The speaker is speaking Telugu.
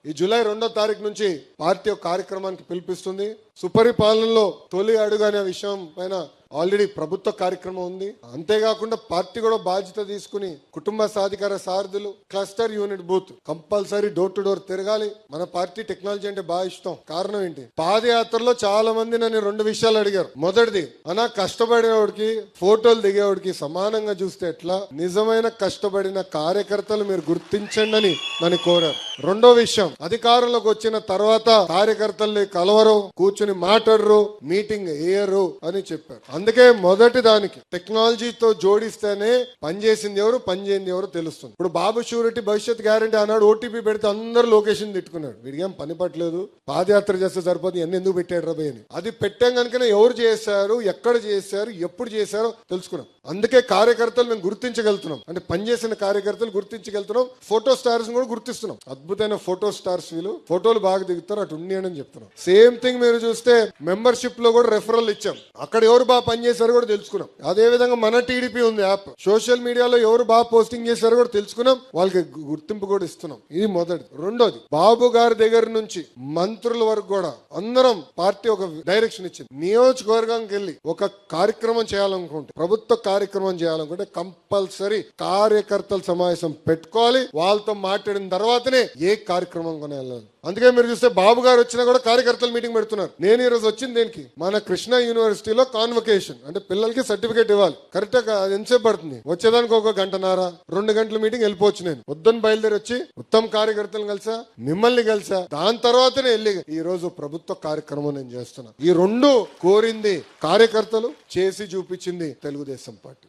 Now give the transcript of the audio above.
ఈ జూలై 2వ తారీఖు నుంచి పార్టీ ఒక కార్యక్రమానికి పిలిపిస్తుంది. సుపరిపాలనలో తొలి అడుగు అనే విషయం పైన ఆల్రెడీ ప్రభుత్వ కార్యక్రమం ఉంది. అంతేకాకుండా పార్టీ కూడా బాధ్యత తీసుకుని కుటుంబ సాధికార సారథులు, cluster unit booth compulsory door to door తిరగాలి. మన పార్టీ టెక్నాలజీ అంటే బాగా ఇష్టం. కారణం ఏంటి? పాదయాత్రలో చాలా మంది నన్ను 2 విషయాలు అడిగారు. మొదటిది, అన్నా కష్టపడేవాడికి ఫోటోలు దిగేవాడికి సమానంగా చూస్తే ఎట్లా? నిజమైన కష్టపడిన కార్యకర్తలు మీరు గుర్తించండి అని నన్ను కోరారు. రెండో విషయం, అధికారంలోకి వచ్చిన తర్వాత కార్యకర్తల్ని కలవరు, కూర్చుని మాట్లాడరు, మీటింగ్ వేయరు అని చెప్పారు. అందుకే మొదటి దానికి టెక్నాలజీతో జోడిస్తేనే పనిచేసింది ఎవరు, పనిచేయింది ఎవరు తెలుస్తుంది. ఇప్పుడు బాబు షూరిటీ భవిష్యత్ గ్యారంటీ అన్నాడు, ఓటీపీ పెడితే అందరూ లొకేషన్ తిట్టుకున్నాడు. వీడికేం పని పట్టలేదు, పాదయాత్ర చేస్తే సరిపోతుంది, ఎన్ని ఎందుకు పెట్టాడు రాబోయ్ అని. అది పెట్టాం కనుకనే ఎవరు చేశారు, ఎక్కడ చేశారు, ఎప్పుడు చేశారో తెలుసుకున్నాం. అందుకే కార్యకర్తలు మేము గుర్తించగలుగుతున్నాం, అంటే పనిచేసిన కార్యకర్తలు గుర్తించగలుగుతున్నాం. ఫోటో స్టార్స్ కూడా గుర్తిస్తున్నాం. అద్భుతమైన ఫోటో స్టార్స్ వీళ్ళు, ఫోటోలు బాగా దిగుతారు, అటు ఉండి అని చెప్తున్నాం. సేమ్ థింగ్ మీరు చూస్తే మెంబర్షిప్ లో కూడా రెఫరల్ ఇచ్చాం. అక్కడ ఎవరు బాగా పనిచేశారో కూడా తెలుసుకున్నాం. అదే విధంగా మన టీడీపీ ఉంది యాప్, సోషల్ మీడియాలో ఎవరు బాగా పోస్టింగ్ చేశారో కూడా తెలుసుకున్నాం, వాళ్ళకి గుర్తింపు కూడా ఇస్తున్నాం. ఇది మొదటిది. రెండోది, బాబు గారి దగ్గర నుంచి మంత్రుల వరకు కూడా అందరం పార్టీ ఒక డైరెక్షన్ ఇచ్చింది. నియోజకవర్గానికి వెళ్ళి ఒక కార్యక్రమం చేయాలనుకుంటే, ప్రభుత్వ కార్యక్రమం చేయాలనుకుంటే కంపల్సరీ కార్యకర్తల సమావేశం పెట్టుకోవాలి. వాళ్ళతో మాట్లాడిన తర్వాతనే ఏ కార్యక్రమం కొని వెళ్ళాలి. అందుకే మీరు చూస్తే బాబు గారు వచ్చినా కూడా కార్యకర్తల మీటింగ్ పెడుతున్నారు. నేను ఈ రోజు వచ్చింది దేనికి? మన కృష్ణా యూనివర్సిటీలో కాన్వకేషన్, అంటే పిల్లలకి సర్టిఫికేట్ ఇవ్వాలి. కరెక్ట్ గా ఎంతసేపు పడుతుంది? వచ్చేదానికి 1 గంటన్నర 2 గంటల మీటింగ్ వెళ్ళిపోవచ్చు. నేను వద్దని బయలుదేరి వచ్చి ఉత్తమ కార్యకర్తలు కలిసా, మిమ్మల్ని కలిసా, దాని తర్వాతనే వెళ్ళి ఈ రోజు ప్రభుత్వ కార్యక్రమం నేను చేస్తున్నా. ఈ 2 కోరింది కార్యకర్తలు, చేసి చూపించింది తెలుగుదేశం పార్టీ.